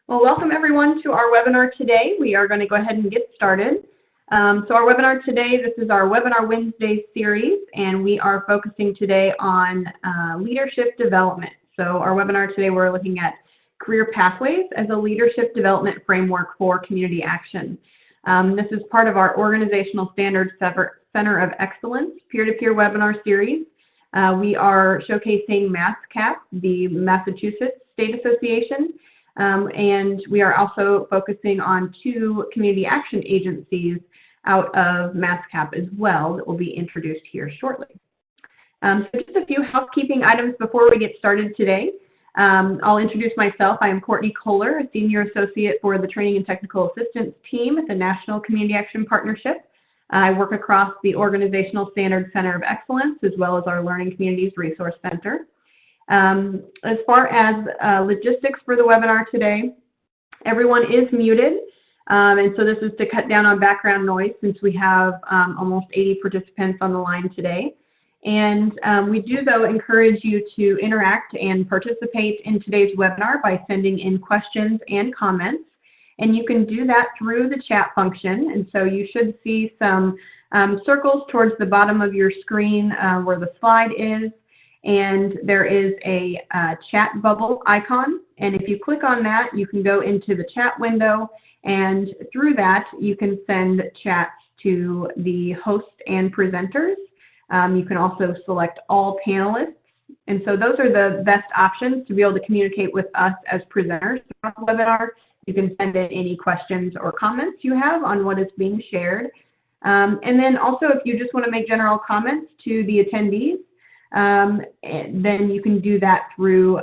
Well, welcome everyone to our webinar today. We are going to go ahead and get started. So our webinar today, this is our Webinar Wednesday series, and we are focusing today on leadership development. So our webinar today, we're looking at career pathways as a leadership development framework for community action. This is part of our Organizational Standards Center of Excellence peer-to-peer webinar series. We are showcasing MASCAP, the Massachusetts State Association, and we are also focusing on 2 community action agencies out of MASCAP as well that will be introduced here shortly. So just a few housekeeping items before we get started today. I'll introduce myself. I am Courtney Kohler, a Senior Associate for the Training and Technical Assistance Team at the National Community Action Partnership. I work across the Organizational Standards Center of Excellence as well as our Learning Communities Resource Center. As far as logistics for the webinar today, everyone is muted, and so this is to cut down on background noise since we have almost 80 participants on the line today. And we do, though, encourage you to interact and participate in today's webinar by sending in questions and comments. And you can do that through the chat function. And so you should see some circles towards the bottom of your screen where the slide is. And there is a chat bubble icon. And if you click on that, you can go into the chat window. And through that, you can send chats to the host and presenters. You can also select all panelists. And so those are the best options to be able to communicate with us as presenters throughout the webinar. You can send in any questions or comments you have on what is being shared. And then also, if you just want to make general comments to the attendees, then you can do that through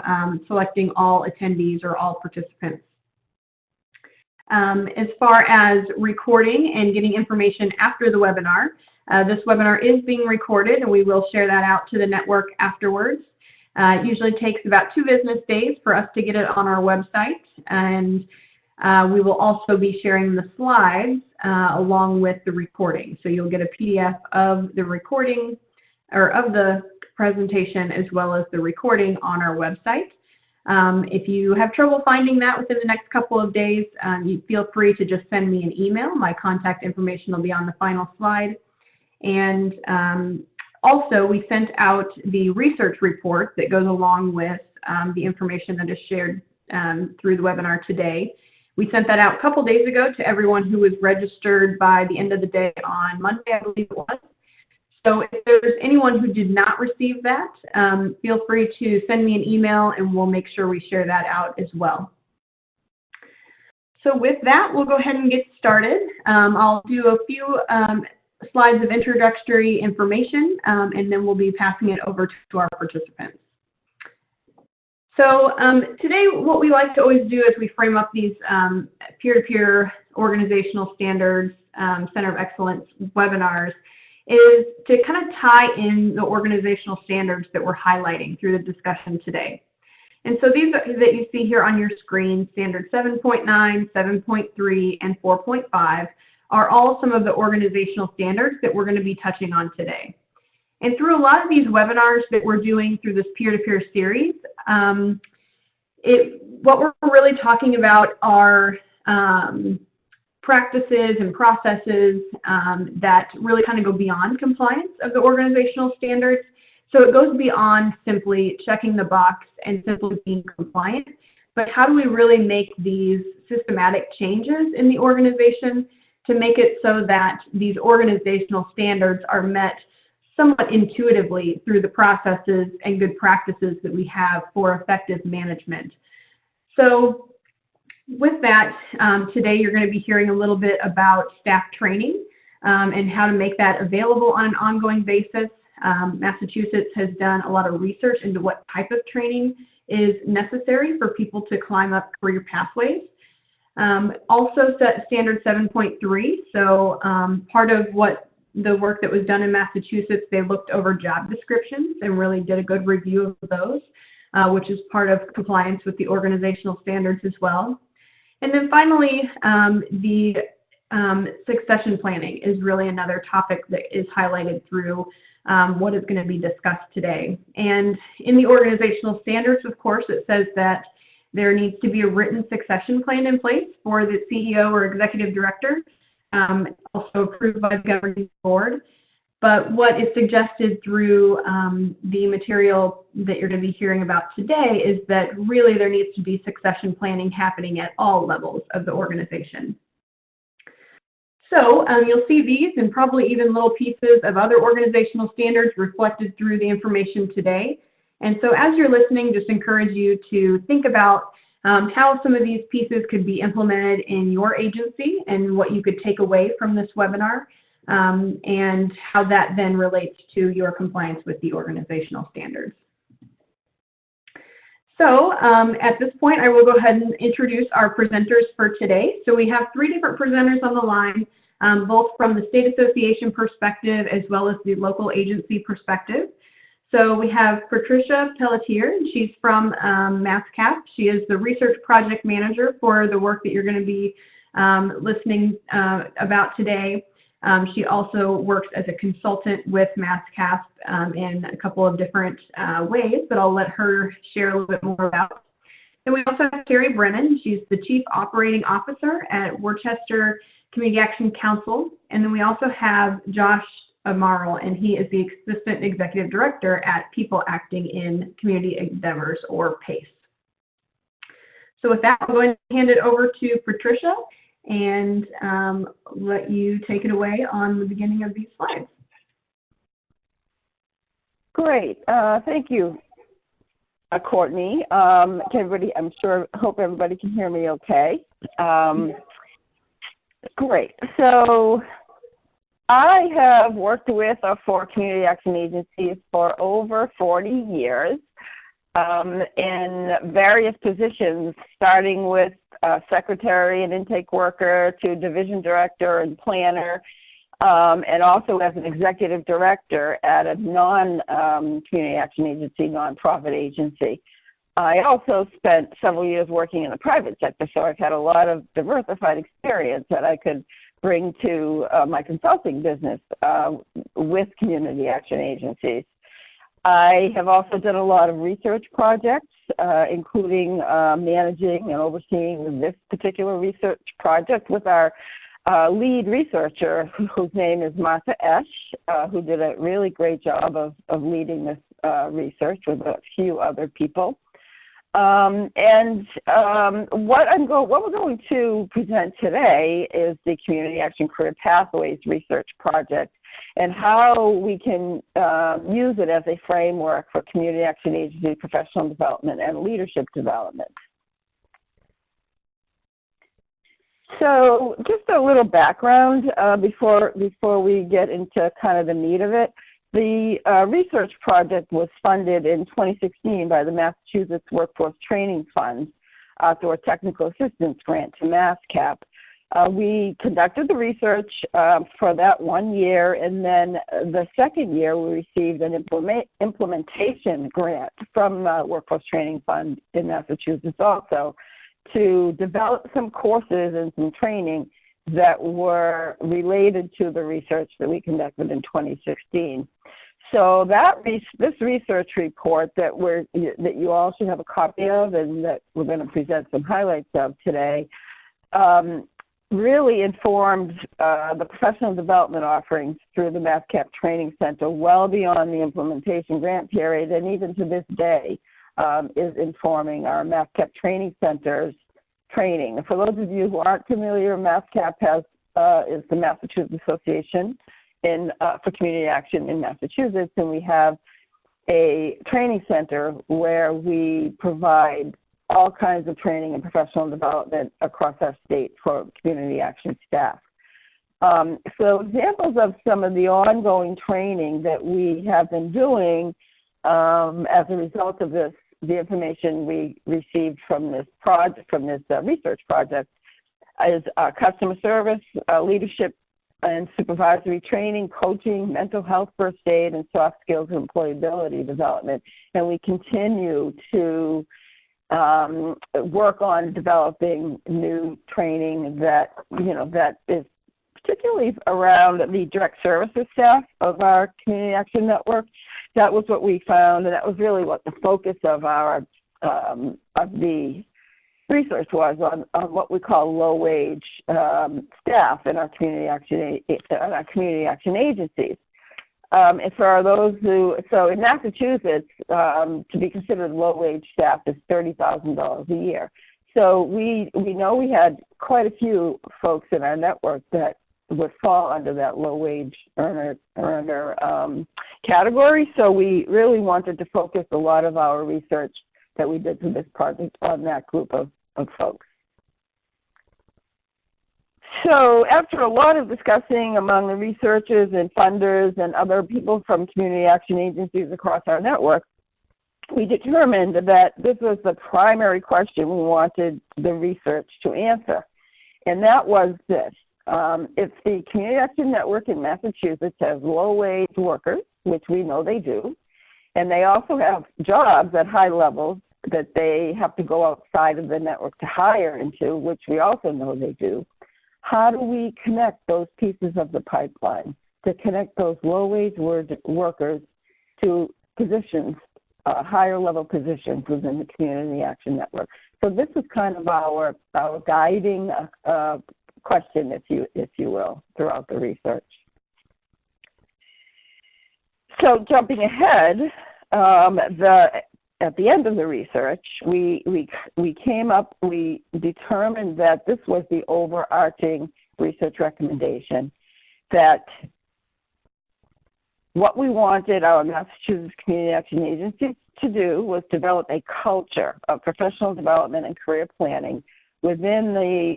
selecting all attendees or all participants. As far as recording and getting information after the webinar, this webinar is being recorded, and we will share that out to the network afterwards. It usually takes about 2 business days for us to get it on our website, and we will also be sharing the slides along with the recording. So you'll get a PDF of the recording or of the presentation as well as the recording on our website. If you have trouble finding that within the next couple of days, you feel free to just send me an email. My contact information will be on the final slide. And also, we sent out the research report that goes along with the information that is shared through the webinar today. We sent that out a couple days ago to everyone who was registered by the end of the day on Monday, I believe it was. So if there's anyone who did not receive that, feel free to send me an email and we'll make sure we share that out as well. So with that, we'll go ahead and get started. I'll do a few slides of introductory information, and then we'll be passing it over to our participants. So today, what we like to always do as we frame up these peer-to-peer organizational standards Center of Excellence webinars is to kind of tie in the organizational standards that we're highlighting through the discussion today. And so these that you see here on your screen, standard 7.9, 7.3, and 4.5, are all some of the organizational standards that we're going to be touching on today. And through a lot of these webinars that we're doing through this peer-to-peer series, what we're really talking about are practices and processes that really kind of go beyond compliance of the organizational standards. So it goes beyond simply checking the box and simply being compliant, but how do we really make these systematic changes in the organization to make it so that these organizational standards are met somewhat intuitively through the processes and good practices that we have for effective management. So with that, today you're going to be hearing a little bit about staff training and how to make that available on an ongoing basis. Massachusetts has done a lot of research into what type of training is necessary for people to climb up career pathways. Also standard 7.3, so part of what the work that was done in Massachusetts, they looked over job descriptions and really did a good review of those, which is part of compliance with the organizational standards as well. And then finally, the succession planning is really another topic that is highlighted through what is going to be discussed today. And in the organizational standards, of course, it says that There needs to be a written succession plan in place for the CEO or executive director, also approved by the governing board. But what is suggested through the material that you're going to be hearing about today is that really there needs to be succession planning happening at all levels of the organization. So you'll see these and probably even little pieces of other organizational standards reflected through the information today. And so as you're listening, just encourage you to think about how some of these pieces could be implemented in your agency and what you could take away from this webinar, and how that then relates to your compliance with the organizational standards. So at this point, I will go ahead and introduce our presenters for today. So we have 3 different presenters on the line, both from the state association perspective as well as the local agency perspective. So we have Patricia Pelletier, and she's from MassCap. She is the research project manager for the work that you're going to be listening about today. She also works as a consultant with MassCap in a couple of different ways that I'll let her share a little bit more about. And we also have Terry Brennan. She's the Chief Operating Officer at Worcester Community Action Council. And then we also have Josh Amaral, and he is the Assistant Executive Director at People Acting in Community Endeavors, or PACE. So with that, I'm going to hand it over to Patricia and let you take it away on the beginning of these slides. Great. Thank you, Courtney. Everybody, hope everybody can hear me okay. Great. So I have worked with our 4 community action agencies for over 40 years in various positions, starting with secretary and intake worker to division director and planner, and also as an executive director at a non-community action agency, nonprofit agency. I also spent several years working in the private sector, so I've had a lot of diversified experience that I could bring to my consulting business with community action agencies. I have also done a lot of research projects, including managing and overseeing this particular research project with our lead researcher, whose name is Martha Esch, who did a really great job of leading this research with a few other people. What we're going to present today is the Community Action Career Pathways Research Project and how we can use it as a framework for community action agency professional development and leadership development. So just a little background before we get into kind of the meat of it. The research project was funded in 2016 by the Massachusetts Workforce Training Fund through a technical assistance grant to MassCap. We conducted the research for that 1 year, and then the second year we received an implementation grant from Workforce Training Fund in Massachusetts also to develop some courses and some training that were related to the research that we conducted in 2016. So this research report that you all should have a copy of and that we're going to present some highlights of today really informed the professional development offerings through the MassCap Training Center well beyond the implementation grant period, and even to this day is informing our MassCap Training Center's training. For those of you who aren't familiar, MassCap is the Massachusetts Association for Community Action in Massachusetts, and we have a training center where we provide all kinds of training and professional development across our state for community action staff. So examples of some of the ongoing training that we have been doing as a result of the information we received from this research project is customer service, leadership and supervisory training, coaching, mental health first aid, and soft skills and employability development. And we continue to work on developing new training that is particularly around the direct services staff of our Community Action Network. That was what we found, and that was really what the focus of the research was on what we call low-wage staff in our community action agencies. And for those so in Massachusetts, to be considered low-wage staff is $30,000 a year. So we know we had quite a few folks in our network that would fall under that low-wage earner category. So we really wanted to focus a lot of our research that we did through this project on that group of folks. So after a lot of discussing among the researchers and funders and other people from community action agencies across our network, we determined that this was the primary question we wanted the research to answer. And that was this. If the Community Action Network in Massachusetts has low-wage workers, which we know they do, and they also have jobs at high levels that they have to go outside of the network to hire into, which we also know they do, how do we connect those pieces of the pipeline to connect those low-wage workers to positions, higher level positions within the Community Action Network? So this is kind of our guiding question, if you will, throughout the research. So jumping ahead, at the end of the research, we determined that this was the overarching research recommendation, that what we wanted our Massachusetts Community Action Agency to do was develop a culture of professional development and career planning within the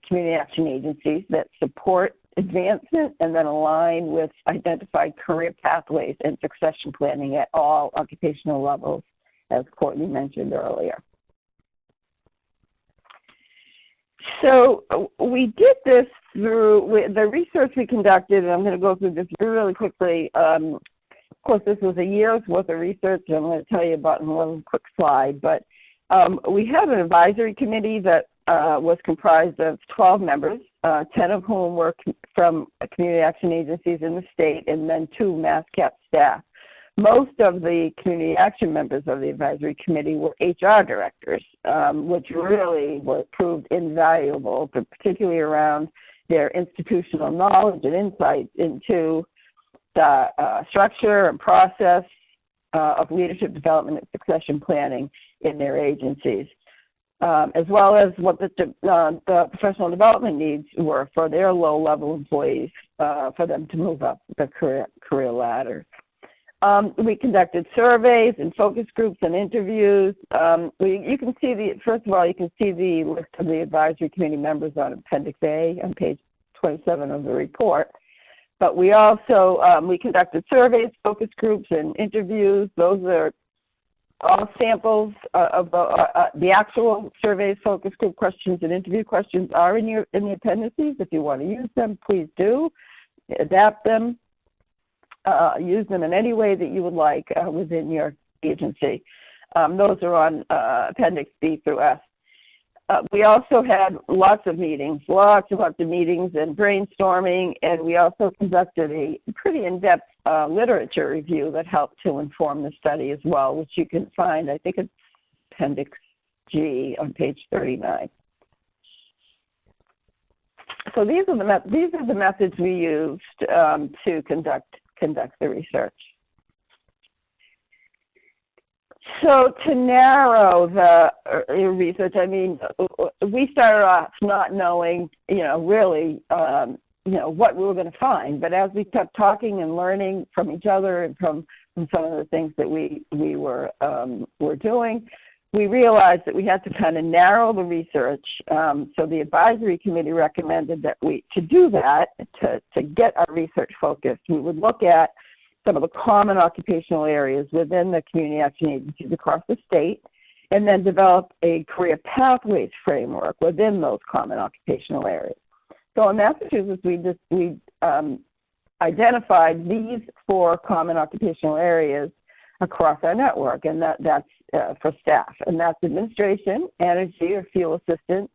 community action agencies that support advancement and then align with identified career pathways and succession planning at all occupational levels, as Courtney mentioned earlier. So we did this through the research we conducted, and I'm going to go through this really quickly. Of course, this was a year's worth of research, and I'm going to tell you about in one quick slide. But we had an advisory committee that was comprised of 12 members, 10 of whom were from community action agencies in the state, and then 2 MASCAP staff. Most of the community action members of the advisory committee were HR directors, which really proved invaluable, particularly around their institutional knowledge and insight into the structure and process of leadership development and succession planning in their agencies, as well as what the professional development needs were for their low-level employees for them to move up the career ladder. We conducted surveys and focus groups and interviews. You can see first of all, you can see the list of the advisory committee members on Appendix A on page 27 of the report. But we also, we conducted surveys, focus groups, and interviews. Those are all samples of the actual surveys, focus group questions, and interview questions are in the appendices. If you want to use them, please do. Adapt them. Use them in any way that you would like within your agency. Those are on Appendix B through F. We also had lots of meetings and brainstorming, and we also conducted a pretty in-depth literature review that helped to inform the study as well, which you can find, I think it's Appendix G on page 39. So these are the methods we used to conduct the research. So to narrow the research, I mean, we started off not knowing, really, what we were going to find. But as we kept talking and learning from each other and from some of the things that we were doing, we realized that we had to kind of narrow the research. So the advisory committee recommended that to do that, to get our research focused, we would look at some of the common occupational areas within the community action agencies across the state, and then develop a career pathways framework within those common occupational areas. So in Massachusetts, we identified these 4 common occupational areas across our network, and that's for staff, and that's administration, energy or fuel assistance,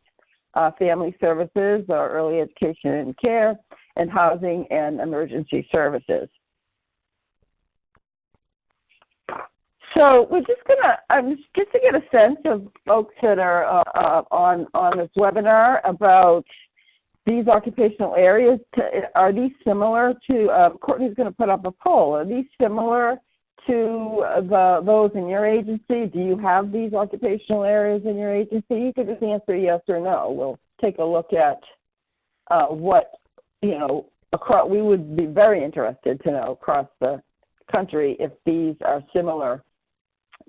family services or early education and care, and housing and emergency services. So we're just just to get a sense of folks that are on this webinar about these occupational areas. Are these similar to, Courtney's going to put up a poll, are these similar to those in your agency? Do you have these occupational areas in your agency? You could just answer yes or no. We'll take a look at what, we would be very interested to know across the country if these are similar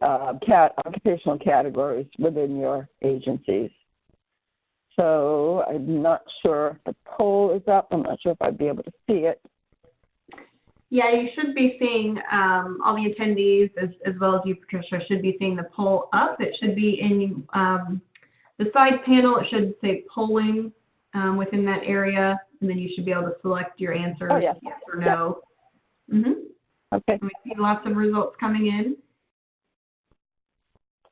occupational categories within your agencies. So I'm not sure if the poll is up. I'm not sure if I'd be able to see it. Yeah, you should be seeing all the attendees as well as you, Patricia, should be seeing the poll up. It should be in the side panel. It should say polling within that area, and then you should be able to select your answers, yes or no. Yep. Mm-hmm. Okay. And we see lots of results coming in.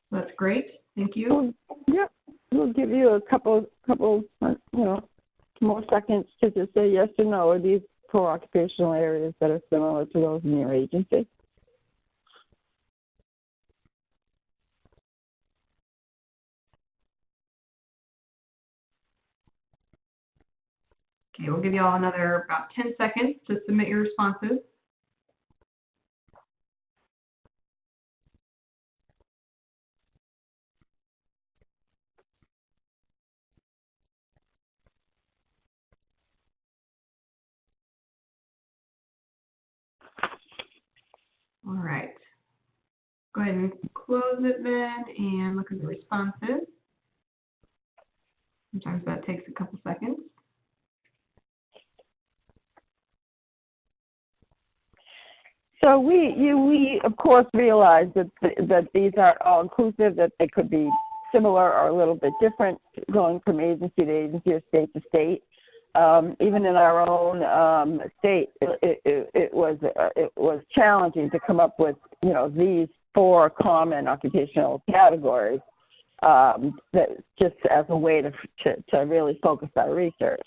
That's great. Thank you. Yep. We'll give you a couple more seconds to just say yes or no. Are these 4 occupational areas that are similar to those in your agency? Okay, we'll give you all another about 10 seconds to submit your responses. All right. Go ahead and close it then and look at the responses. Sometimes that takes a couple seconds. So we of course realize that these aren't all inclusive, that they could be similar or a little bit different going from agency to agency or state to state. Even in our own state, it was challenging to come up with these 4 common occupational categories that just as a way to really focus our research.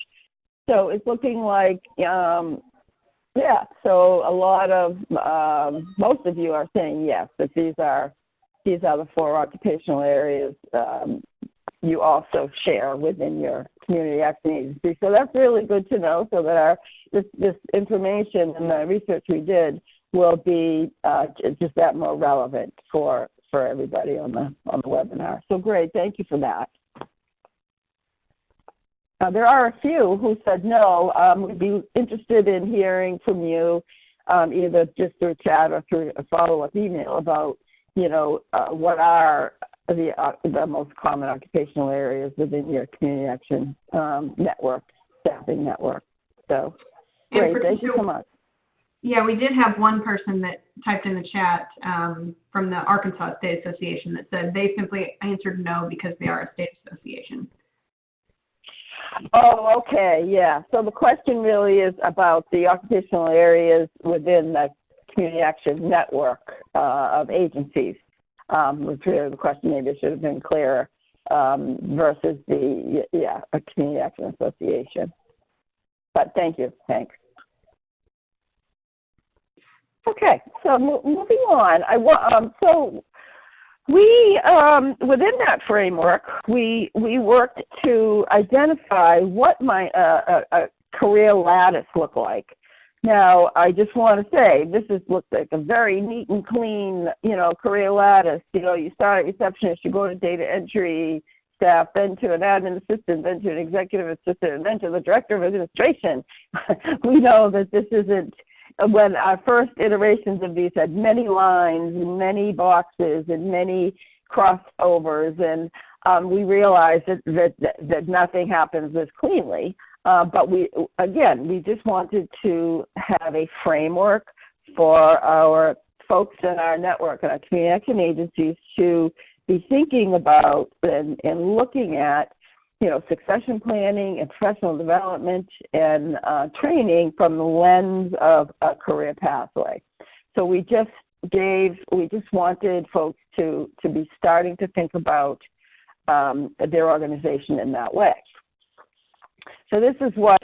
So it's looking like so a lot of most of you are saying yes, that these are the 4 occupational areas you also share within your community action agency. So that's really good to know, so that this information and the research we did will be just that more relevant for everybody on the webinar. So great, thank you for that. There are a few who said no. We'd be interested in hearing from you, either just through chat or through a follow-up email about, what are the most common occupational areas within your community action network, staffing network. So great, thank you so much. Yeah, we did have one person that typed in the chat from the Arkansas State Association that said they simply answered no because they are a state association. Oh, okay, yeah. So the question really is about the occupational areas within the community action network of agencies. Which the question maybe should have been clearer versus a community action association. But thank you, thanks. Okay, so moving on. So we within that framework, we worked to identify what might a career lattice look like. Now, I just want to say, looks like a very neat and clean, career lattice. You start at receptionist, you go to data entry staff, then to an admin assistant, then to an executive assistant, and then to the director of administration. We know that this isn't, when our first iterations of these had many lines, many boxes, and many crossovers, and we realized that nothing happens as cleanly. But we just wanted to have a framework for our folks in our network and our community action agencies to be thinking about and looking at, succession planning and professional development and training from the lens of a career pathway. So we just wanted folks to be starting to think about their organization in that way. So this is what,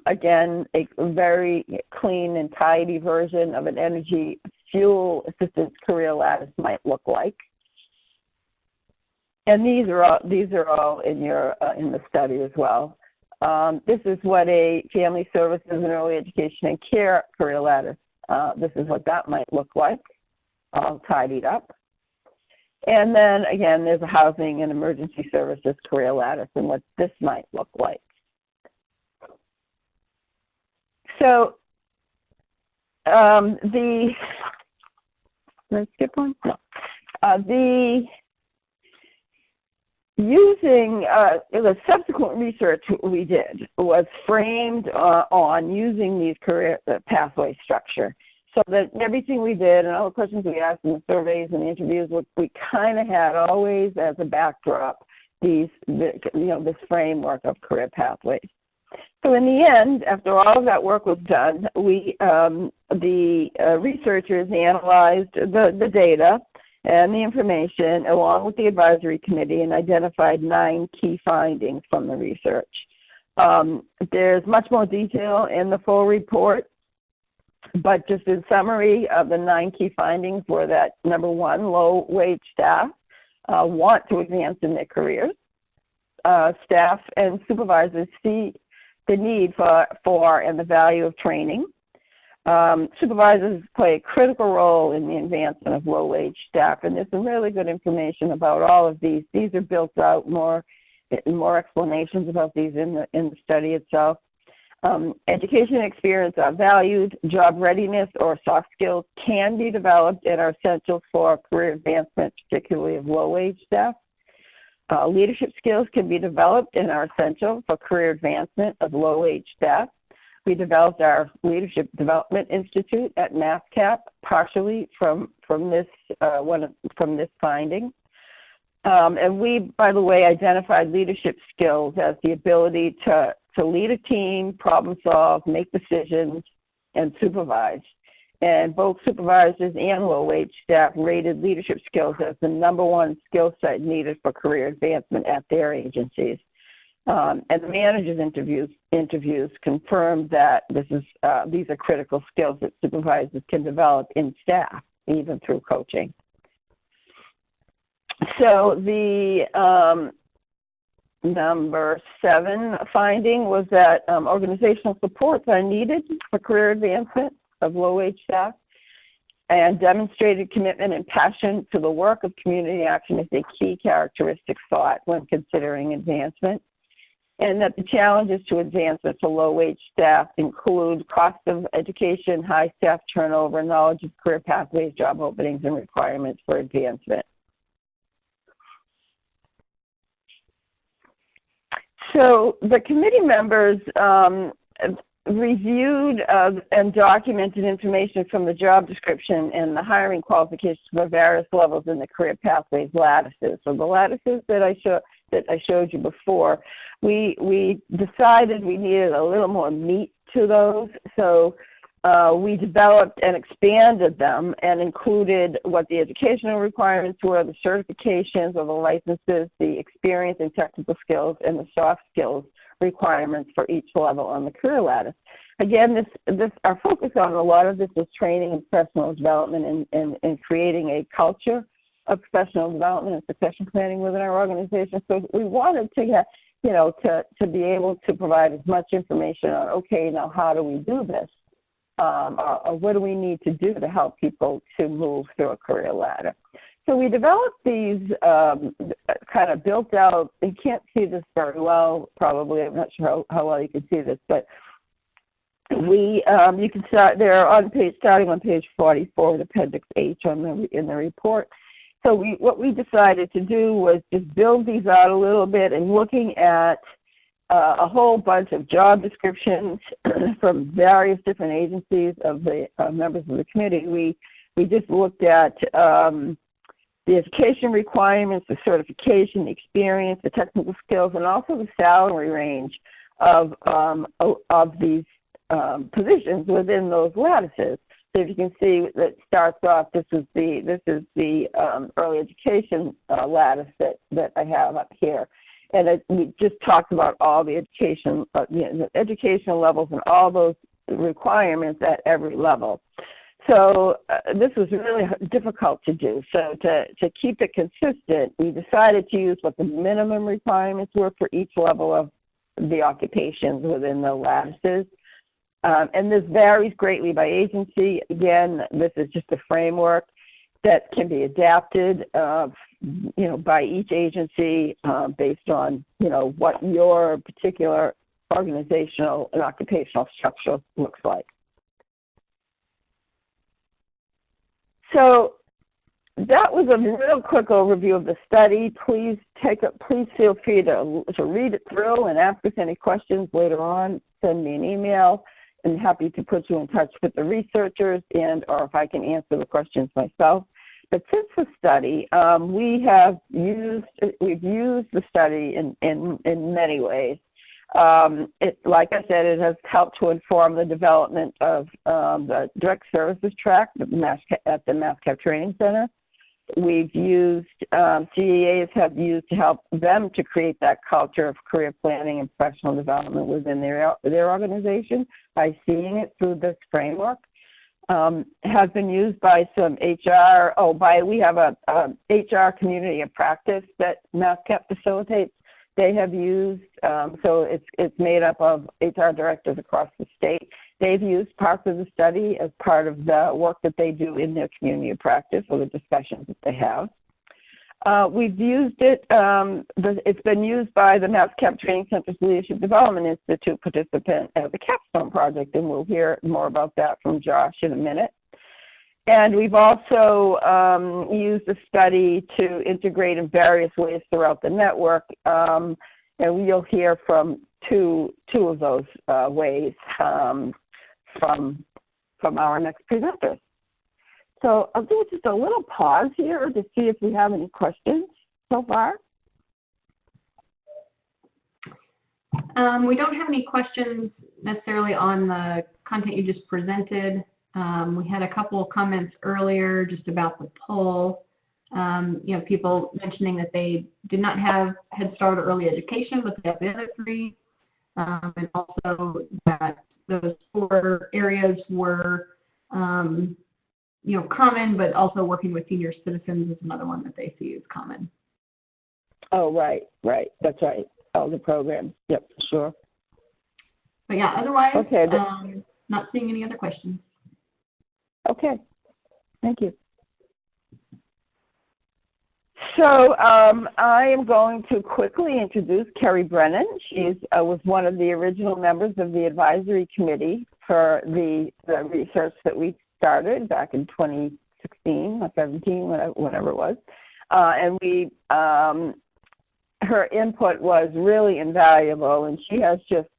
again, a very clean and tidy version of an energy fuel assistance career lattice might look like. And these are all in your in the study as well. This is what a family services and early education and care career lattice. This is what that might look like, all tidied up. And then again, there's a housing and emergency services career lattice and what this might look like. So did I skip one? No. The subsequent research we did was framed on using these career pathway structure. So that everything we did and all the questions we asked in the surveys and the interviews, we kind of had always as a backdrop this framework of career pathways. So in the end, after all of that work was done, the researchers analyzed the data and the information along with the advisory committee and identified 9 key findings from the research. There's much more detail in the full report. But just in summary, the 9 key findings were that, number 1, low-wage staff want to advance in their careers. Staff and supervisors see the need for and the value of training. Supervisors play a critical role in the advancement of low-wage staff, and there's some really good information about all of these. These are built out, more explanations about these in the study itself. Education and experience are valued. Job readiness or soft skills can be developed and are essential for career advancement, particularly of low-wage staff. Leadership skills can be developed and are essential for career advancement of low-wage staff. We developed our Leadership Development Institute at MassCap, partially from this finding. And we, by the way, identified leadership skills as the ability to lead a team, problem solve, make decisions, and supervise. And both supervisors and low-wage staff rated leadership skills as the #1 skill set needed for career advancement at their agencies. And the managers' interviews confirmed that these are critical skills that supervisors can develop in staff, even through coaching. So the number 7 finding was that organizational supports are needed for career advancement of low-wage staff, and demonstrated commitment and passion to the work of community action is a key characteristic sought when considering advancement, and that the challenges to advancement for low-wage staff include cost of education, high staff turnover, knowledge of career pathways, job openings, and requirements for advancement. So the committee members reviewed and documented information from the job description and the hiring qualifications for various levels in the career pathways lattices. So the lattices that I showed you before, we decided we needed a little more meat to those. So we developed and expanded them and included what the educational requirements were, the certifications or the licenses, the experience and technical skills, and the soft skills requirements for each level on the career lattice. Again, our focus on a lot of this is training and professional development and creating a culture of professional development and succession planning within our organization. So we wanted to get, to be able to provide as much information on, okay, now how do we do this? Or what do we need to do to help people to move through a career ladder? So we developed these kind of built out, you can't see this very well probably, I'm not sure how well you can see this, but you can start, they're on starting on page 44 with Appendix H in the report. So what we decided to do was just build these out a little bit and looking at a whole bunch of job descriptions from various different agencies of the members of the committee. We just looked at the education requirements, the certification, the experience, the technical skills, and also the salary range of these positions within those lattices. So if you can see, that starts off. This is the early education lattice that I have up here, and we just talked about all the education, the educational levels and all those requirements at every level. So this was really difficult to do. So to keep it consistent, we decided to use what the minimum requirements were for each level of the occupations within the lattices. And this varies greatly by agency. Again, this is just a framework that can be adapted, by each agency based on, what your particular organizational and occupational structure looks like. So that was a real quick overview of the study. Please feel free to read it through and ask us any questions later on. Send me an email. I'm happy to put you in touch with the researchers or if I can answer the questions myself. But since the study, we've used the study in many ways. Like I said, it has helped to inform the development of the direct services track at the MassCap Training Center. We've used, CEAs have used to help them to create that culture of career planning and professional development within their organization by seeing it through this framework. Has been used by some HR, we have a HR community of practice that MassCap facilitates. They have used, so it's made up of HR directors across the state. They've used parts of the study as part of the work that they do in their community of practice or the discussions that they have. We've used it, it's been used by the MassCap Training Center's Leadership Development Institute participant as a capstone project, and we'll hear more about that from Josh in a minute. And we've also used the study to integrate in various ways throughout the network, and you'll hear from two of those ways from our next presenters. So I'll do just a little pause here to see if we have any questions so far. We don't have any questions necessarily on the content you just presented. We had a couple of comments earlier just about the poll. People mentioning that they did not have Head Start or early education, but they have the other three. And also that those 4 areas were common, but also working with senior citizens is another one that they see as common. Oh, right. That's right. All the programs. Yep, sure. But yeah, otherwise, okay, not seeing any other questions. Okay. Thank you. So I am going to quickly introduce Carrie Brennan. She was one of the original members of the advisory committee for the research that we started back in 2016 or 17, whatever it was. And her input was really invaluable, and she has just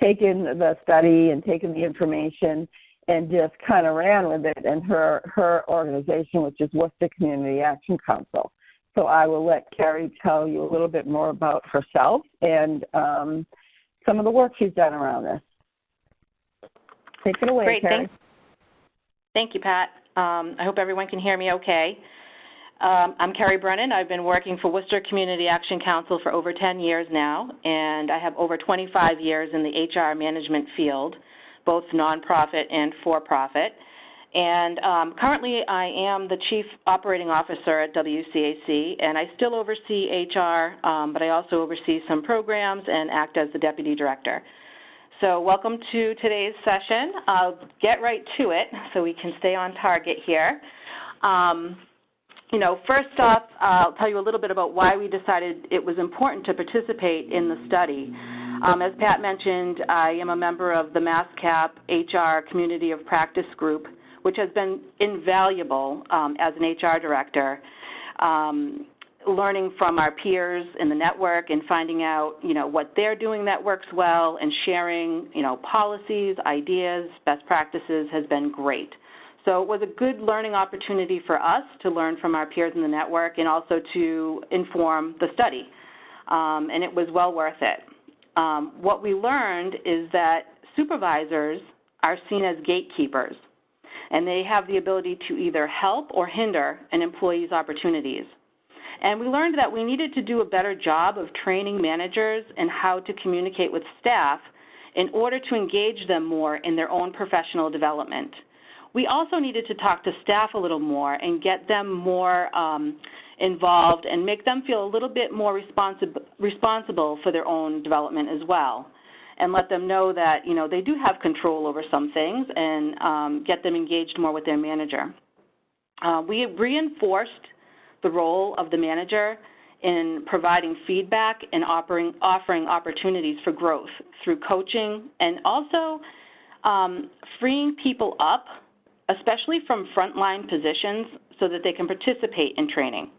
taken the study and taken the information and just kind of ran with it in her organization, which is Worcester Community Action Council. So I will let Carrie tell you a little bit more about herself and some of the work she's done around this. Take it away, Great, Carrie. Thank you, Pat. I hope everyone can hear me okay. I'm Carrie Brennan. I've been working for Worcester Community Action Council for over 10 years now, and I have over 25 years in the HR management field, both nonprofit and for-profit. And currently I am the Chief Operating Officer at WCAC, and I still oversee HR, but I also oversee some programs and act as the Deputy Director. So welcome to today's session. I'll get right to it so we can stay on target here. First off, I'll tell you a little bit about why we decided it was important to participate in the study. As Pat mentioned, I am a member of the MassCap HR Community of Practice group, which has been invaluable as an HR director, learning from our peers in the network and finding out, what they're doing that works well and sharing, policies, ideas, best practices has been great. So it was a good learning opportunity for us to learn from our peers in the network and also to inform the study, and it was well worth it. What we learned is that supervisors are seen as gatekeepers, and they have the ability to either help or hinder an employee's opportunities. And we learned that we needed to do a better job of training managers in how to communicate with staff in order to engage them more in their own professional development. We also needed to talk to staff a little more and get them more involved and make them feel a little bit more responsible for their own development as well, and let them know that, they do have control over some things, and get them engaged more with their manager. We reinforced the role of the manager in providing feedback and offering opportunities for growth through coaching, and also freeing people up, especially from frontline positions, so that they can participate in training.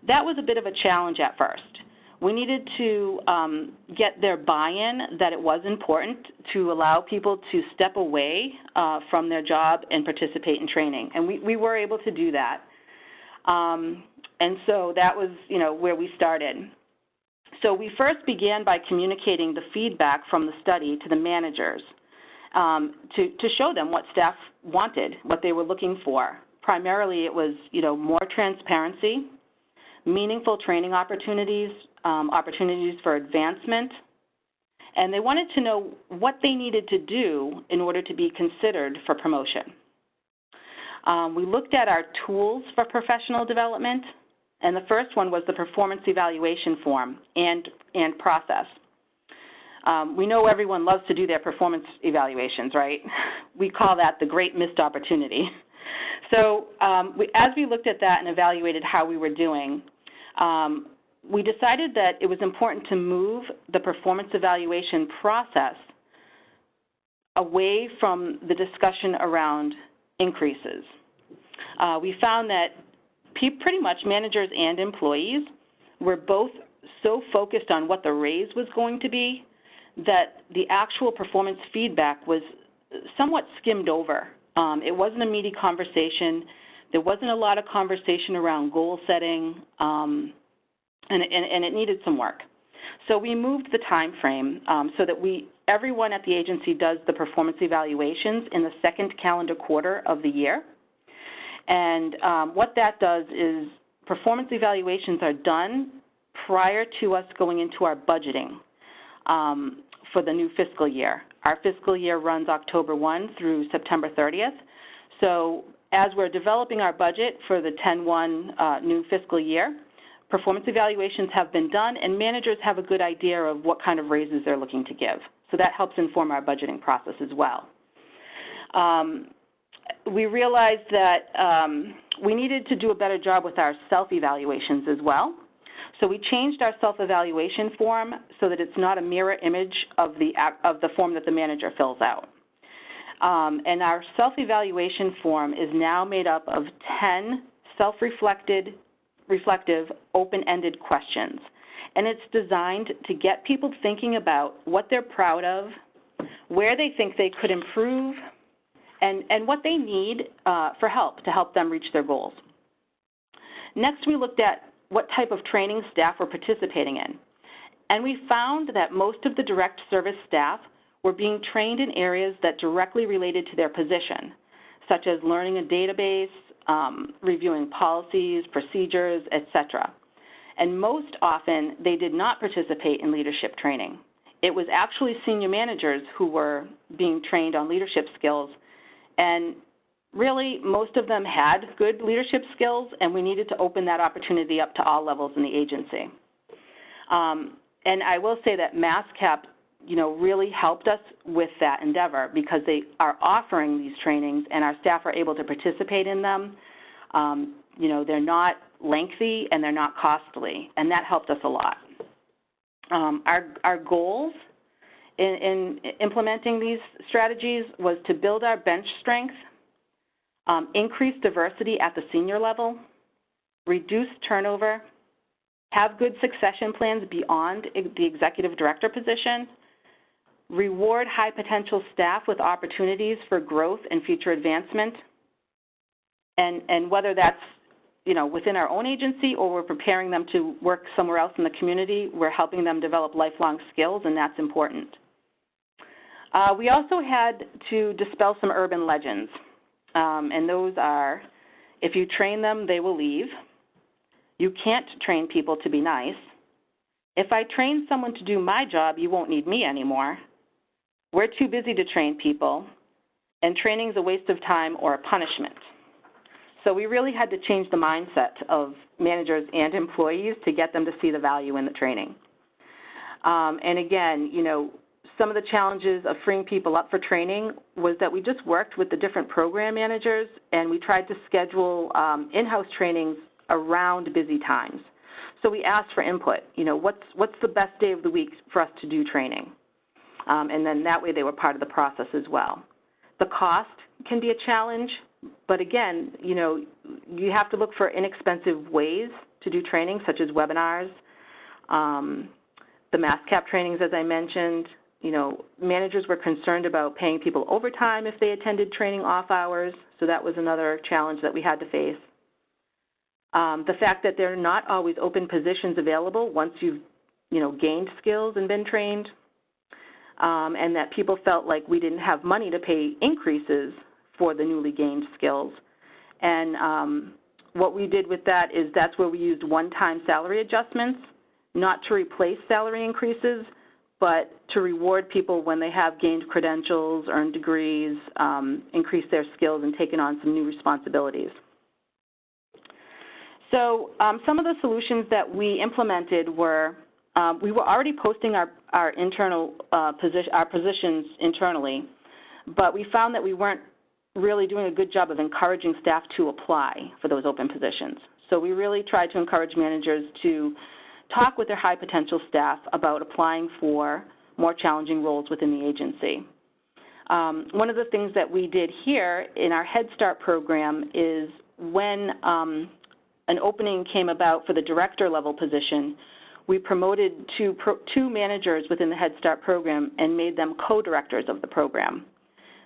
That was a bit of a challenge at first. We needed to get their buy-in that it was important to allow people to step away from their job and participate in training, and we were able to do that. And so that was, where we started. So we first began by communicating the feedback from the study to the managers to show them what staff wanted, what they were looking for. Primarily it was, more transparency, meaningful training opportunities, opportunities for advancement, and they wanted to know what they needed to do in order to be considered for promotion. We looked at our tools for professional development, and the first one was the performance evaluation form and process. We know everyone loves to do their performance evaluations, right? We call that the great missed opportunity. So as we looked at that and evaluated how we were doing, we decided that it was important to move the performance evaluation process away from the discussion around increases. We found that pretty much managers and employees were both so focused on what the raise was going to be that the actual performance feedback was somewhat skimmed over. It wasn't a meaty conversation. There wasn't a lot of conversation around goal setting, and it needed some work. So we moved the time frame so that everyone at the agency does the performance evaluations in the second calendar quarter of the year. And what that does is performance evaluations are done prior to us going into our budgeting for the new fiscal year. Our fiscal year runs October 1 through September 30th. So as we're developing our budget for the 10-1 new fiscal year, performance evaluations have been done, and managers have a good idea of what kind of raises they're looking to give. So that helps inform our budgeting process as well. We realized that we needed to do a better job with our self-evaluations as well. So we changed our self-evaluation form so that it's not a mirror image of the form that the manager fills out. And our self-evaluation form is now made up of 10 self-reflective, open-ended questions. And it's designed to get people thinking about what they're proud of, where they think they could improve, and what they need for help to help them reach their goals. Next, we looked at what type of training staff were participating in. And we found that most of the direct service staff were being trained in areas that directly related to their position, such as learning a database, reviewing policies, procedures, etc. And most often, they did not participate in leadership training. It was actually senior managers who were being trained on leadership skills, and really, most of them had good leadership skills, and we needed to open that opportunity up to all levels in the agency. And I will say that MassCap, really helped us with that endeavor because they are offering these trainings, and our staff are able to participate in them. They're not lengthy and they're not costly, and that helped us a lot. Our goals in implementing these strategies was to build our bench strength, increase diversity at the senior level, reduce turnover, have good succession plans beyond the executive director position, reward high potential staff with opportunities for growth and future advancement, and whether that's within our own agency or we're preparing them to work somewhere else in the community, we're helping them develop lifelong skills, and that's important. We also had to dispel some urban legends. And those are, if you train them, they will leave. You can't train people to be nice. If I train someone to do my job, you won't need me anymore. We're too busy to train people. and training is a waste of time or a punishment. So we really had to change the mindset of managers and employees to get them to see the value in the training. And again, you know, some of the challenges of freeing people up for training was that we just worked with the different program managers, and we tried to schedule in-house trainings around busy times. So we asked for input. You know, what's the best day of the week for us to do training? And then that way they were part of the process as well. The cost can be a challenge, but again, you know, you have to look for inexpensive ways to do training, such as webinars, the MassCap trainings, as I mentioned. You know, managers were concerned about paying people overtime if they attended training off hours, so that was another challenge that we had to face. The fact that there are not always open positions available once you've, you know, gained skills and been trained, and that people felt like we didn't have money to pay increases for the newly gained skills. And what we did with that is that's where we used one-time salary adjustments, not to replace salary increases, but to reward people when they have gained credentials, earned degrees, increased their skills, and taken on some new responsibilities. So some of the solutions that we implemented were, we were already posting our internal positions internally, but we found that we weren't really doing a good job of encouraging staff to apply for those open positions. So we really tried to encourage managers to talk with their high potential staff about applying for more challenging roles within the agency. One of the things that we did here in our Head Start program is when an opening came about for the director level position, we promoted two managers within the Head Start program and made them co-directors of the program.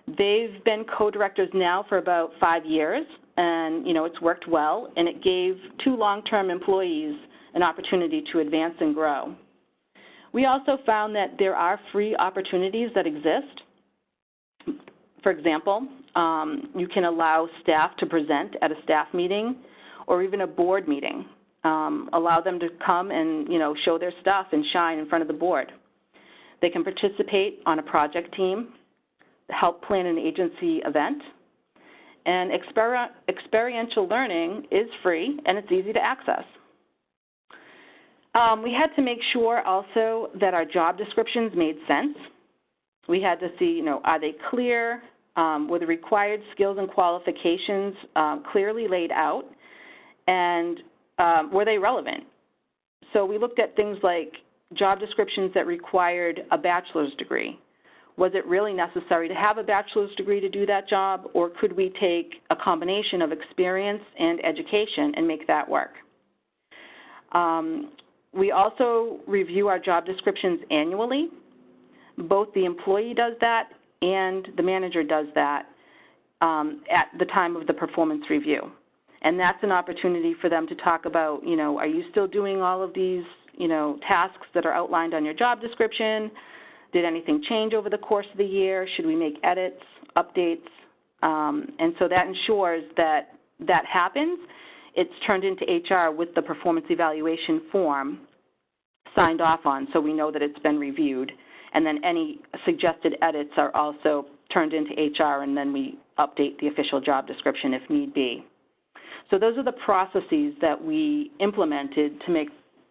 They've been co-directors now for about 5 years, and you know, it's worked well, and it gave two long-term employees an opportunity to advance and grow. We also found that there are free opportunities that exist. For example, you can allow staff to present at a staff meeting or even a board meeting. Allow them to come and, you know, show their stuff and shine in front of the board. They can participate on a project team, help plan an agency event, and experiential learning is free and it's easy to access. We had to make sure also that our job descriptions made sense. We had to see, you know, are they clear? Were the required skills and qualifications clearly laid out? And were they relevant? So we looked at things like job descriptions that required a bachelor's degree. Was it really necessary to have a bachelor's degree to do that job, or could we take a combination of experience and education and make that work? We also review our job descriptions annually. Both the employee does that and the manager does that at the time of the performance review. And that's an opportunity for them to talk about, you know, are you still doing all of these, you know, tasks that are outlined on your job description? Did anything change over the course of the year? Should we make edits, updates? And so that ensures that that happens. It's turned into HR with the performance evaluation form signed off on, so we know that it's been reviewed. And then any suggested edits are also turned into HR, and then we update the official job description if need be. So those are the processes that we implemented to make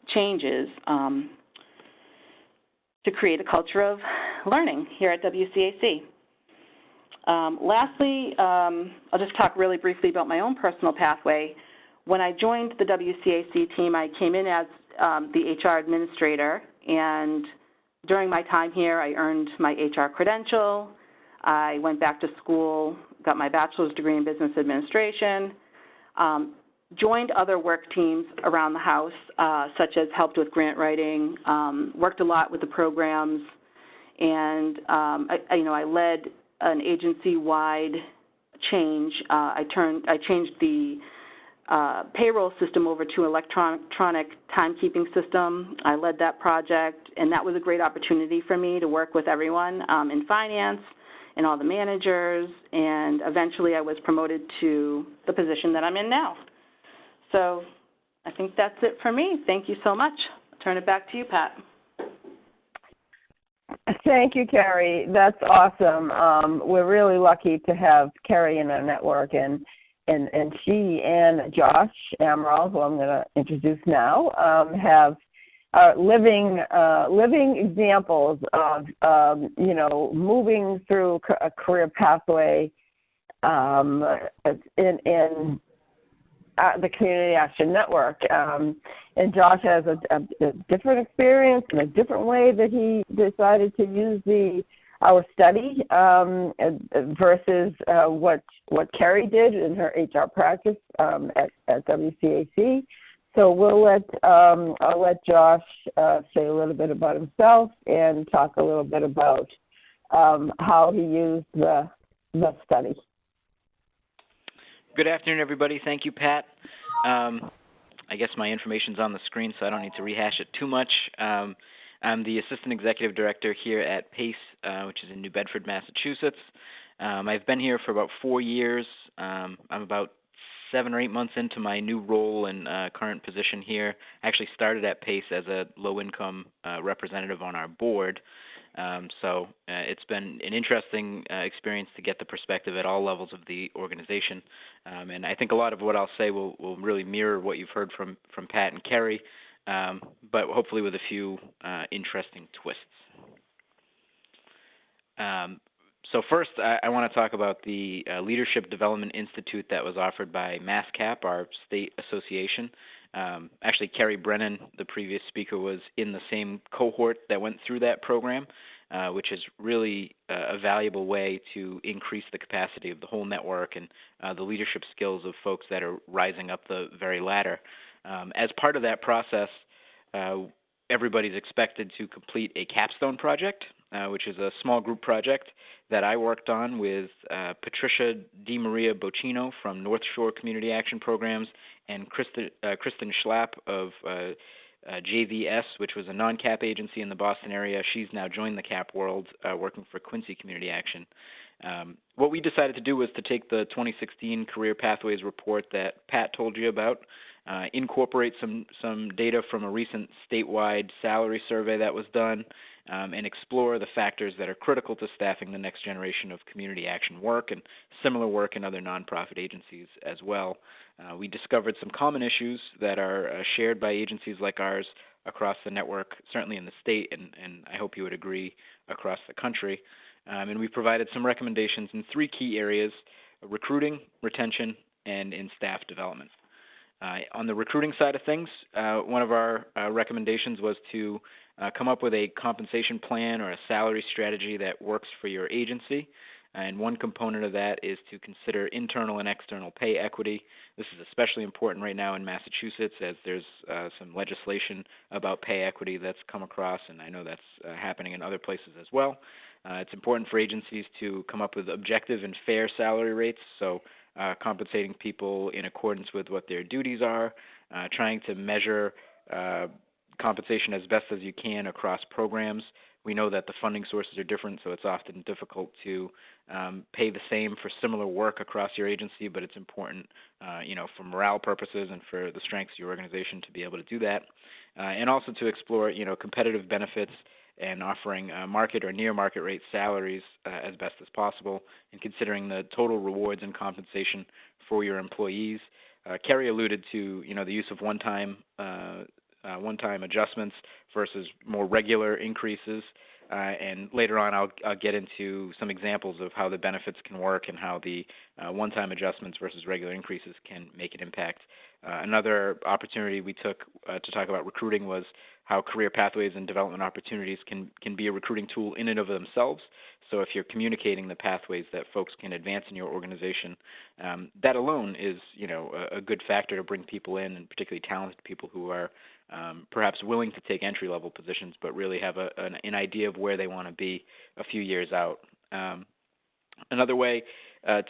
changes to create a culture of learning here at WCAC. Lastly, I'll just talk really briefly about my own personal pathway. When I joined the WCAC team, I came in as the HR administrator, and during my time here, I earned my HR credential. I went back to school, got my bachelor's degree in business administration, joined other work teams around the house, such as helped with grant writing, worked a lot with the programs, and I led an agency-wide change. I changed the payroll system over to electronic timekeeping system. I led that project, and that was a great opportunity for me to work with everyone in finance and all the managers, and eventually I was promoted to the position that I'm in now. So I think that's it for me. Thank you so much. I'll turn it back to you, Pat. Thank you, Carrie. That's awesome. We're really lucky to have Carrie in our network, and she and Josh Amaral, who I'm going to introduce now, have living examples of moving through a career pathway in the Community Action Network. And Josh has a different experience and a different way that he decided to use our study versus what Carrie did in her HR practice at WCAC. So I'll let Josh say a little bit about himself and talk a little bit about how he used the study. Good afternoon, everybody. Thank you, Pat. I guess my information's on the screen, so I don't need to rehash it too much. I'm the Assistant Executive Director here at PACE, which is in New Bedford, Massachusetts. I've been here for about 4 years. I'm about 7 or 8 months into my new role and current position here. I actually started at PACE as a low-income representative on our board. So it's been an interesting experience to get the perspective at all levels of the organization. And I think a lot of what I'll say will really mirror what you've heard from Pat and Carrie, but hopefully with a few interesting twists. So first, I want to talk about the Leadership Development Institute that was offered by MassCap, our state association. Actually, Carrie Brennan, the previous speaker, was in the same cohort that went through that program, which is really a valuable way to increase the capacity of the whole network and the leadership skills of folks that are rising up the very ladder. As part of that process, everybody's expected to complete a capstone project, which is a small group project that I worked on with Patricia DiMaria Bocchino from North Shore Community Action Programs and Kristen Schlapp of JVS, which was a non-CAP agency in the Boston area. She's now joined the CAP world, working for Quincy Community Action. What we decided to do was to take the 2016 Career Pathways report that Pat told you about, incorporate some data from a recent statewide salary survey that was done, and explore the factors that are critical to staffing the next generation of community action work and similar work in other nonprofit agencies as well. We discovered some common issues that are shared by agencies like ours across the network, certainly in the state, and I hope you would agree, across the country. And we provided some recommendations in 3 key areas: recruiting, retention, and in staff development. On the recruiting side of things, one of our recommendations was to come up with a compensation plan or a salary strategy that works for your agency. And one component of that is to consider internal and external pay equity. This is especially important right now in Massachusetts, as there's some legislation about pay equity that's come across, and I know that's happening in other places as well. It's important for agencies to come up with objective and fair salary rates, so compensating people in accordance with what their duties are, trying to measure compensation as best as you can across programs. We know that the funding sources are different, so it's often difficult to pay the same for similar work across your agency, but it's important, for morale purposes and for the strengths of your organization to be able to do that. And also to explore, competitive benefits and offering market or near market rate salaries as best as possible, and considering the total rewards and compensation for your employees. Carrie alluded to, the use of one-time adjustments versus more regular increases. And later on, I'll get into some examples of how the benefits can work and how the one-time adjustments versus regular increases can make an impact. Another opportunity we took to talk about recruiting was how career pathways and development opportunities can be a recruiting tool in and of themselves. So if you're communicating the pathways that folks can advance in your organization, that alone is, a good factor to bring people in, and particularly talented people who are perhaps willing to take entry-level positions, but really have an idea of where they want to be a few years out. Another way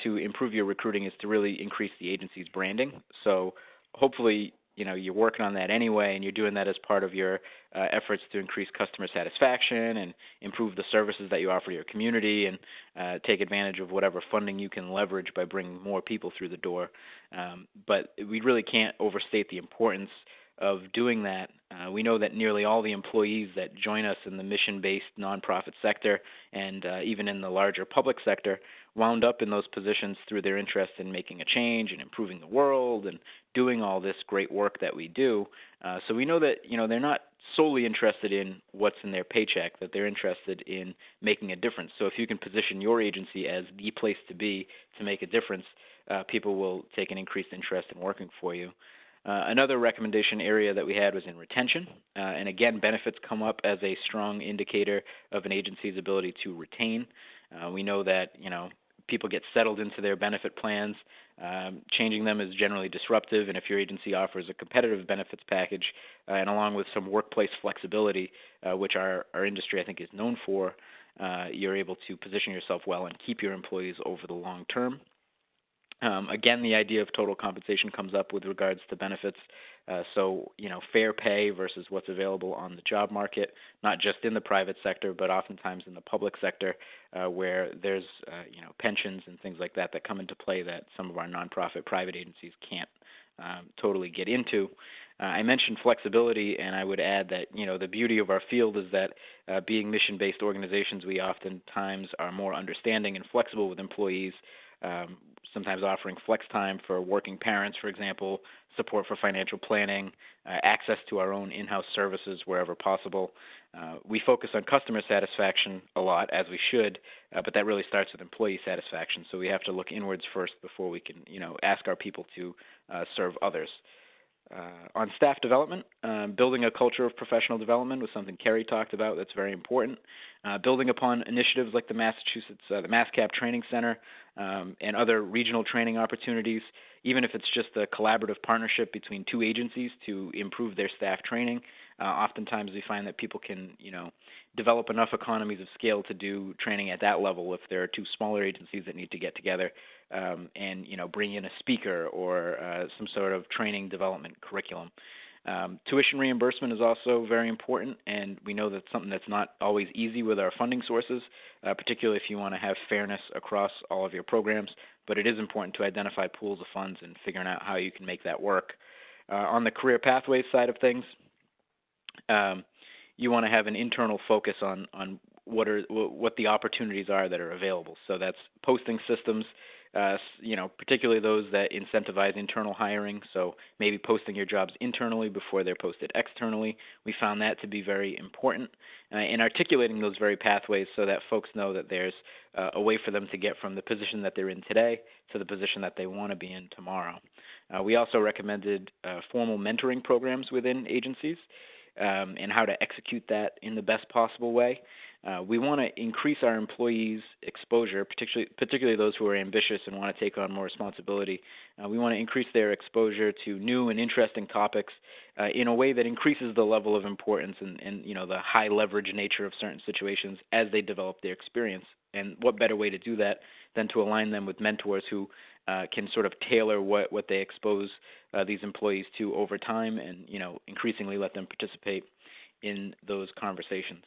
to improve your recruiting is to really increase the agency's branding. So hopefully, you're working on that anyway, and you're doing that as part of your efforts to increase customer satisfaction and improve the services that you offer your community, and take advantage of whatever funding you can leverage by bringing more people through the door. But we really can't overstate the importance of doing that. We know that nearly all the employees that join us in the mission-based nonprofit sector and even in the larger public sector wound up in those positions through their interest in making a change and improving the world and doing all this great work that we do. So we know that they're not solely interested in what's in their paycheck, that they're interested in making a difference. So if you can position your agency as the place to be to make a difference, people will take an increased interest in working for you. Another recommendation area that we had was in retention. And again, benefits come up as a strong indicator of an agency's ability to retain. We know that, people get settled into their benefit plans. Changing them is generally disruptive, and if your agency offers a competitive benefits package and along with some workplace flexibility, which our industry I think is known for, you're able to position yourself well and keep your employees over the long term. Again, the idea of total compensation comes up with regards to benefits. So, fair pay versus what's available on the job market, not just in the private sector, but oftentimes in the public sector, where there's, pensions and things like that that come into play that some of our nonprofit private agencies can't totally get into. I mentioned flexibility, and I would add that, the beauty of our field is that being mission-based organizations, we oftentimes are more understanding and flexible with employees, sometimes offering flex time for working parents, for example, support for financial planning, access to our own in-house services wherever possible. We focus on customer satisfaction a lot, as we should, but that really starts with employee satisfaction. So we have to look inwards first before we can, ask our people to serve others. On staff development, building a culture of professional development was something Kerry talked about that's very important. Building upon initiatives like the MassCap Training Center and other regional training opportunities, even if it's just a collaborative partnership between two agencies to improve their staff training. Oftentimes we find that people can, develop enough economies of scale to do training at that level if there are two smaller agencies that need to get together and, bring in a speaker or some sort of training development curriculum. Tuition reimbursement is also very important, and we know that's something that's not always easy with our funding sources, particularly if you want to have fairness across all of your programs, but it is important to identify pools of funds and figuring out how you can make that work. On the career pathways side of things, you want to have an internal focus on what the opportunities are that are available. So that's posting systems, particularly those that incentivize internal hiring. So maybe posting your jobs internally before they're posted externally. We found that to be very important in articulating those very pathways so that folks know that there's a way for them to get from the position that they're in today to the position that they want to be in tomorrow. We also recommended formal mentoring programs within agencies and how to execute that in the best possible way. We want to increase our employees' exposure, particularly those who are ambitious and want to take on more responsibility. We want to increase their exposure to new and interesting topics in a way that increases the level of importance and the high leverage nature of certain situations as they develop their experience. And what better way to do that than to align them with mentors who can sort of tailor what they expose these employees to over time and, increasingly let them participate in those conversations.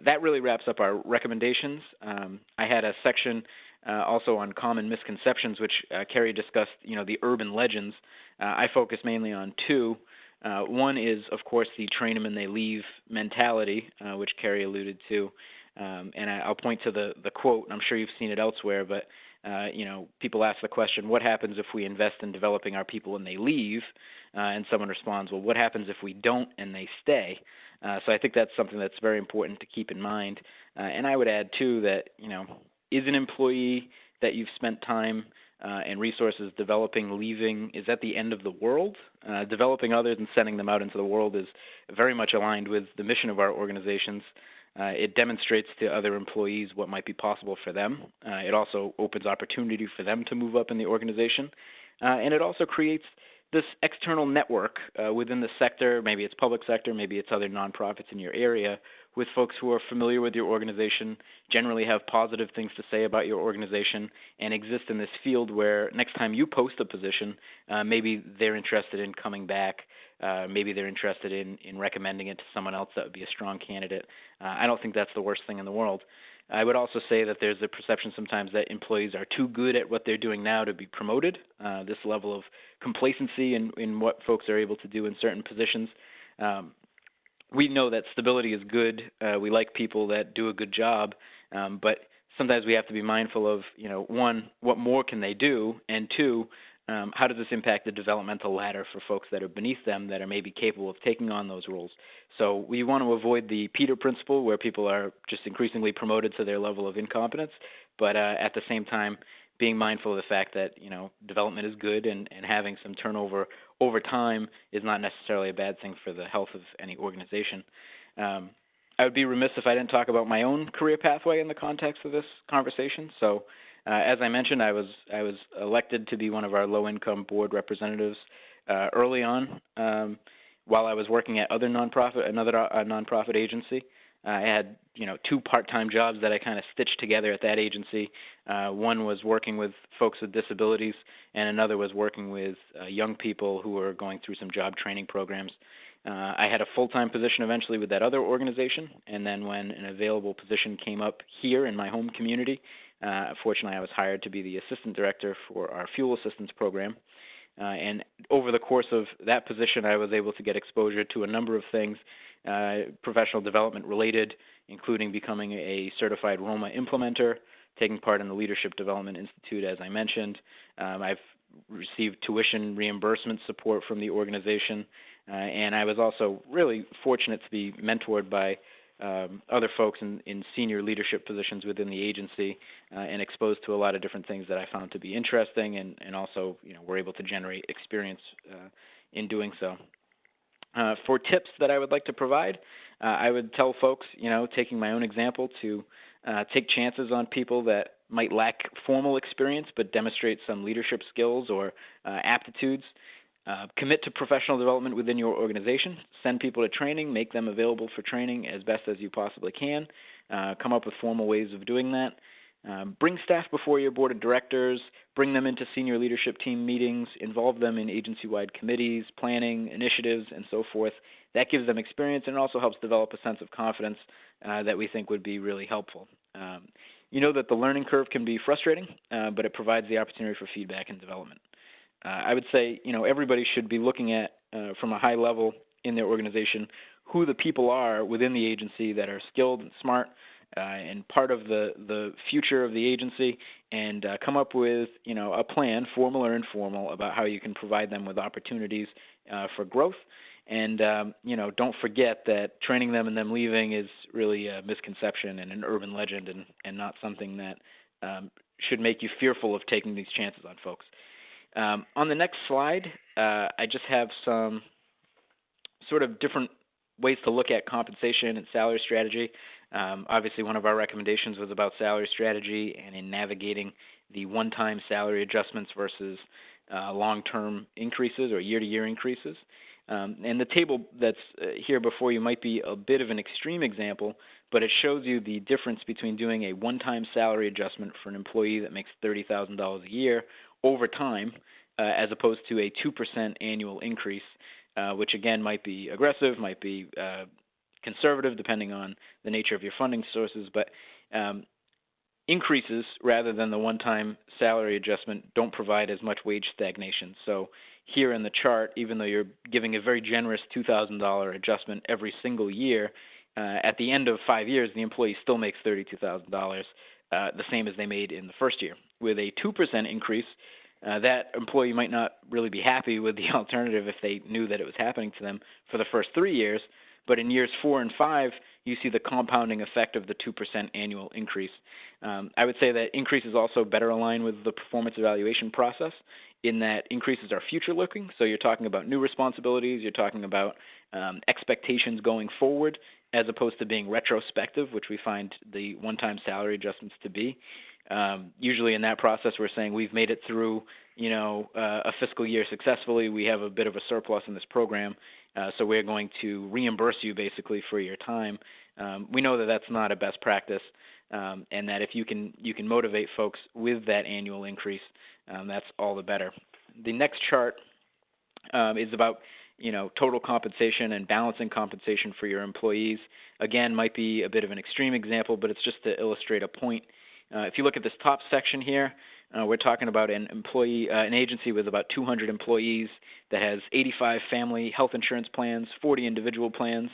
That really wraps up our recommendations. I had a section also on common misconceptions, which Kerry discussed, the urban legends. I focus mainly on two. One is, of course, the train them and they leave mentality, which Kerry alluded to. And I'll point to the quote. I'm sure you've seen it elsewhere, but people ask the question, what happens if we invest in developing our people and they leave? And someone responds, well, what happens if we don't and they stay? So I think that's something that's very important to keep in mind. And I would add, too, that, is an employee that you've spent time and resources developing leaving, is that the end of the world? Developing others and sending them out into the world is very much aligned with the mission of our organizations. It demonstrates to other employees what might be possible for them. It also opens opportunity for them to move up in the organization. And it also creates this external network within the sector, maybe it's public sector, maybe it's other nonprofits in your area, with folks who are familiar with your organization, generally have positive things to say about your organization, and exist in this field where next time you post a position, maybe they're interested in coming back, maybe they're interested in recommending it to someone else that would be a strong candidate. I don't think that's the worst thing in the world. I would also say that there's a perception sometimes that employees are too good at what they're doing now to be promoted. This level of complacency in what folks are able to do in certain positions. We know that stability is good. We like people that do a good job, but sometimes we have to be mindful of, one, what more can they do, and two, how does this impact the developmental ladder for folks that are beneath them that are maybe capable of taking on those roles? So we want to avoid the Peter principle where people are just increasingly promoted to their level of incompetence, but at the same time being mindful of the fact that, development is good and having some turnover over time is not necessarily a bad thing for the health of any organization. I would be remiss if I didn't talk about my own career pathway in the context of this conversation. So as I mentioned, I was elected to be one of our low-income board representatives early on while I was working at another nonprofit agency. I had, 2 part-time jobs that I kind of stitched together at that agency. One was working with folks with disabilities, and another was working with young people who were going through some job training programs. I had a full-time position eventually with that other organization, and then when an available position came up here in my home community, fortunately I was hired to be the assistant director for our fuel assistance program. And over the course of that position, I was able to get exposure to a number of things, professional development related, including becoming a certified Roma implementer, taking part in the Leadership Development Institute, as I mentioned. I've received tuition reimbursement support from the organization, and I was also really fortunate to be mentored by other folks in senior leadership positions within the agency and exposed to a lot of different things that I found to be interesting and also, were able to generate experience in doing so. For tips that I would like to provide, I would tell folks, taking my own example, to take chances on people that might lack formal experience but demonstrate some leadership skills or aptitudes. Commit to professional development within your organization. Send people to training. Make them available for training as best as you possibly can. Come up with formal ways of doing that. Bring staff before your board of directors. Bring them into senior leadership team meetings. Involve them in agency-wide committees, planning, initiatives, and so forth. That gives them experience and also helps develop a sense of confidence that we think would be really helpful. You know that the learning curve can be frustrating, but it provides the opportunity for feedback and development. I would say, everybody should be looking at, from a high level in their organization, who the people are within the agency that are skilled and smart and part of the future of the agency, and come up with, a plan, formal or informal, about how you can provide them with opportunities for growth. And, don't forget that training them and them leaving is really a misconception and an urban legend and not something that should make you fearful of taking these chances on folks. On the next slide, I just have some sort of different ways to look at compensation and salary strategy. Obviously, one of our recommendations was about salary strategy and in navigating the one-time salary adjustments versus long-term increases or year-to-year increases. And the table that's here before you might be a bit of an extreme example, but it shows you the difference between doing a one-time salary adjustment for an employee that makes $30,000 a year over time, as opposed to a 2% annual increase, which again might be aggressive, might be conservative, depending on the nature of your funding sources, but increases rather than the one-time salary adjustment don't provide as much wage stagnation. So here in the chart, even though you're giving a very generous $2,000 adjustment every single year, at the end of 5 years, the employee still makes $32,000, the same as they made in the first year. With a 2% increase, that employee might not really be happy with the alternative if they knew that it was happening to them for the first 3 years, but in years 4 and 5, you see the compounding effect of the 2% annual increase. I would say that increases also better align with the performance evaluation process in that increases are future-looking, so you're talking about new responsibilities, you're talking about expectations going forward, as opposed to being retrospective, which we find the one-time salary adjustments to be. Usually in that process, we're saying we've made it through, a fiscal year successfully. We have a bit of a surplus in this program, so we're going to reimburse you basically for your time. We know that that's not a best practice, and that if you can motivate folks with that annual increase, that's all the better. The next chart is about total compensation and balancing compensation for your employees. Again, might be a bit of an extreme example, but it's just to illustrate a point. If you look at this top section here, we're talking about an agency with about 200 employees that has 85 family health insurance plans, 40 individual plans,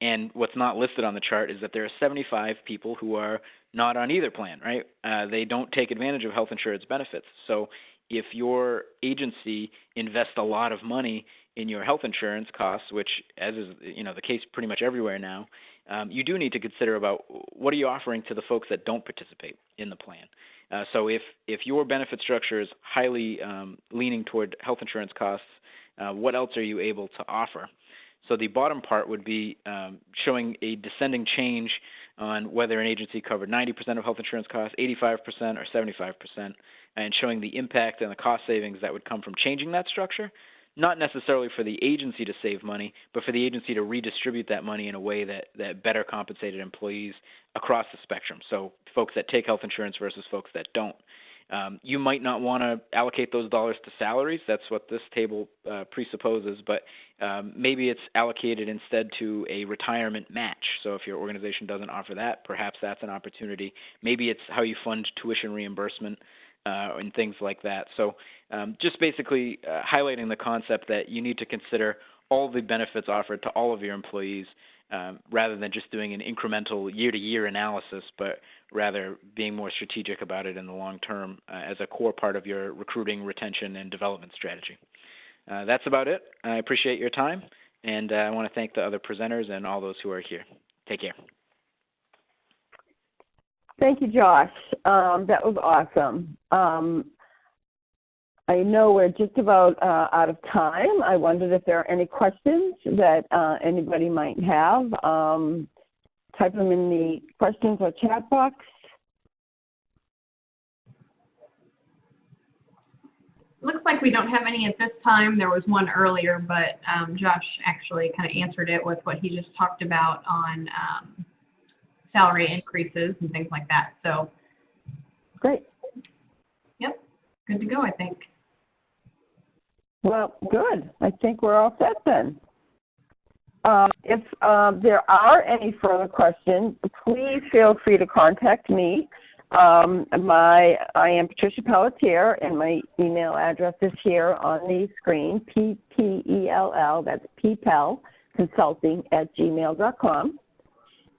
and what's not listed on the chart is that there are 75 people who are not on either plan, right? They don't take advantage of health insurance benefits. So if your agency invests a lot of money in your health insurance costs, which as is the case pretty much everywhere now, you do need to consider about what are you offering to the folks that don't participate in the plan. So if your benefit structure is highly leaning toward health insurance costs, what else are you able to offer? So the bottom part would be showing a descending change on whether an agency covered 90% of health insurance costs, 85%, or 75%, and showing the impact and the cost savings that would come from changing that structure, not necessarily for the agency to save money, but for the agency to redistribute that money in a way that better compensated employees across the spectrum. So folks that take health insurance versus folks that don't. You might not want to allocate those dollars to salaries. That's what this table presupposes, but maybe it's allocated instead to a retirement match. So if your organization doesn't offer that, perhaps that's an opportunity. Maybe it's how you fund tuition reimbursement and things like that. So just basically highlighting the concept that you need to consider all the benefits offered to all of your employees rather than just doing an incremental year-to-year analysis, but rather being more strategic about it in the long term as a core part of your recruiting, retention, and development strategy. That's about it. I appreciate your time, and I want to thank the other presenters and all those who are here. Take care. Thank you, Josh. That was awesome. I know we're just about out of time. I wondered if there are any questions that anybody might have. Type them in the questions or chat box. Looks like we don't have any at this time. There was one earlier, but Josh actually kind of answered it with what he just talked about on salary increases and things like that. So, great. Yep, good to go, I think. Well, good. I think we're all set then. If there are any further questions, please feel free to contact me. I am Patricia Pelletier, and my email address is here on the screen, PPELL, that's PPEL Consulting @gmail.com.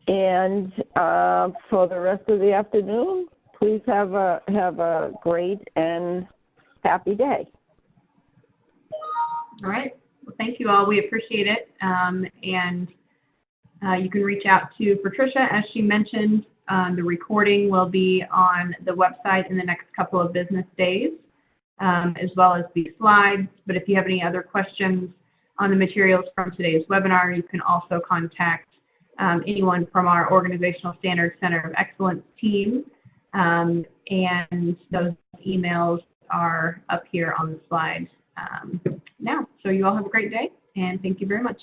And for the rest of the afternoon, please have a great and happy day. All right. Well, thank you all. We appreciate it. And you can reach out to Patricia. As she mentioned, the recording will be on the website in the next couple of business days, as well as the slides. But if you have any other questions on the materials from today's webinar, you can also contact anyone from our Organizational Standards Center of Excellence team. And those emails are up here on the slide now. So you all have a great day, and thank you very much.